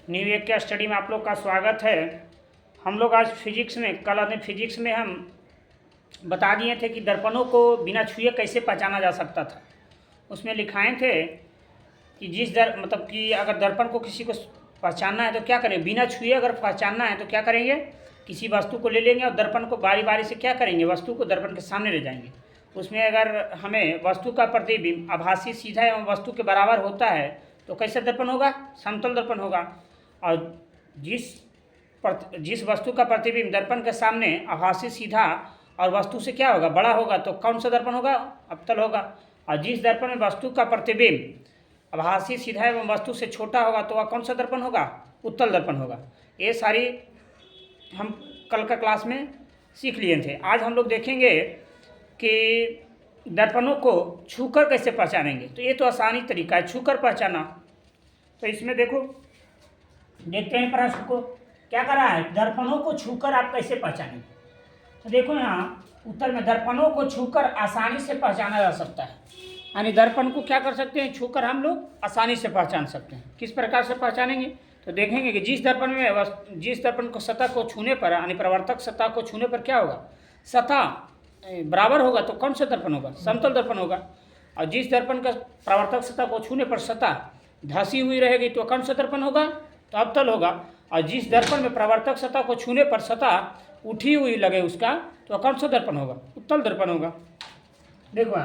New year के study में आप लोग का स्वागत है। हम लोग आज फिजिक्स में कल अपने फिजिक्स में हम बता दिए थे कि दर्पणों को बिना छुए कैसे पहचाना जा सकता था। उसमें लिखाए थे कि मतलब कि अगर दर्पण को किसी को पहचानना है तो क्या करें, बिना छुए अगर पहचानना है तो क्या करेंगे, किसी वस्तु को ले लेंगे और दर्पण को बारी बारी से क्या करेंगे, वस्तु को दर्पण के सामने ले जाएंगे। उसमें अगर हमें वस्तु का प्रतिबिंब आभासी सीधा एवं वस्तु के बराबर होता है तो कैसा दर्पण होगा, समतल दर्पण होगा। और जिस वस्तु का प्रतिबिंब दर्पण के सामने आभासी सीधा और वस्तु से क्या होगा, बड़ा होगा तो कौन सा दर्पण होगा, अवतल होगा। और जिस दर्पण में वस्तु का प्रतिबिंब आभासी सीधा एवं वस्तु से छोटा होगा तो वह कौन सा दर्पण होगा, उत्तल दर्पण होगा। ये सारी हम कल का क्लास में सीख लिए थे। आज हम लोग देखेंगे कि दर्पणों को छूकर कैसे पहचानेंगे। तो ये तो आसानी तरीका है, छूकर पहचाना। तो इसमें देखो, देखते हैं प्रश्न को क्या करा है, दर्पणों को छूकर आप कैसे पहचानेंगे। तो देखो यहाँ उत्तर में दर्पणों को छूकर आसानी से पहचाना जा सकता है, यानी दर्पण को क्या कर सकते हैं, छूकर हम लोग आसानी से पहचान सकते हैं। किस प्रकार से पहचानेंगे, तो देखेंगे कि जिस दर्पण को सतह को छूने पर, यानी प्रवर्तक सतह को छूने पर क्या होगा, सतह बराबर होगा तो कौन सा दर्पण होगा, समतल दर्पण होगा। और जिस दर्पण का प्रवर्तक सतह को छूने पर सतह धंसी हुई रहेगी तो कौन सा दर्पण होगा, तो अवतल होगा। और जिस दर्पण में प्रवर्तक सतह को छूने पर सतह उठी हुई लगे उसका तो कौन सा दर्पण होगा, उत्तल दर्पण होगा। देखो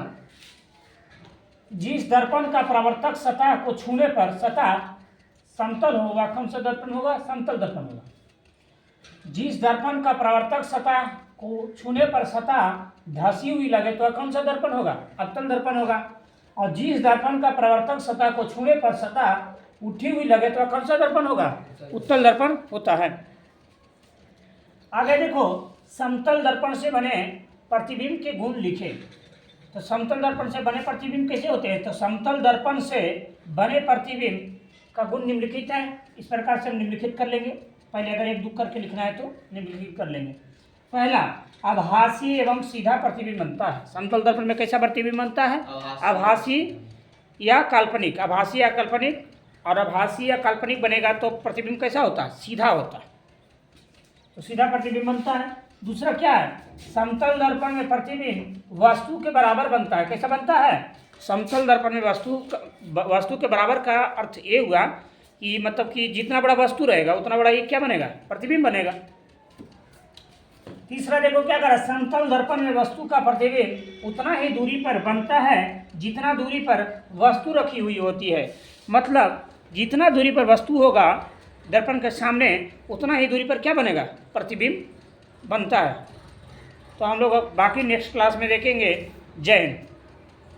जिस दर्पण का प्रवर्तक सतह को छूने पर सतह समतल होगा, कौन सा दर्पण होगा, समतल दर्पण होगा। जिस दर्पण का प्रवर्तक सतह को छूने पर सतह धंसी हुई लगे तो कौन सा दर्पण होगा, अवतल दर्पण होगा। और जिस दर्पण का प्रवर्तक सतह को छूने पर सतह उठी हुई लगे तो कौन सा दर्पण होगा, उत्तल दर्पण होता है। आगे देखो, समतल दर्पण से बने प्रतिबिंब के गुण लिखे। तो समतल दर्पण से बने प्रतिबिंब कैसे होते हैं, तो समतल दर्पण से बने प्रतिबिंब का गुण निम्नलिखित है। इस प्रकार से हम निम्नलिखित कर लेंगे। पहले अगर एक दुख करके लिखना है तो निम्नलिखित कर लेंगे। पहला, आभासी एवं सीधा प्रतिबिंब बनता है। समतल दर्पण में कैसा प्रतिबिंब बनता है, आभासी या काल्पनिक, आभासी या काल्पनिक। और आभासी या काल्पनिक बनेगा तो प्रतिबिंब कैसा होता है, सीधा होता है, तो सीधा प्रतिबिंब बनता है। दूसरा क्या है, समतल दर्पण में प्रतिबिंब वस्तु के बराबर बनता है। कैसा बनता है, समतल दर्पण में वस्तु के बराबर का अर्थ ये हुआ कि मतलब कि जितना बड़ा वस्तु रहेगा उतना बड़ा ये क्या बनेगा, प्रतिबिंब बनेगा। तीसरा देखो क्या करा, समतल दर्पण में वस्तु का प्रतिबिंब उतना ही दूरी पर बनता है जितना दूरी पर वस्तु रखी हुई होती है। मतलब जितना दूरी पर वस्तु होगा दर्पण के सामने उतना ही दूरी पर क्या बनेगा, प्रतिबिंब बनता है। तो हम लोग बाकी नेक्स्ट क्लास में देखेंगे। जय हिंद।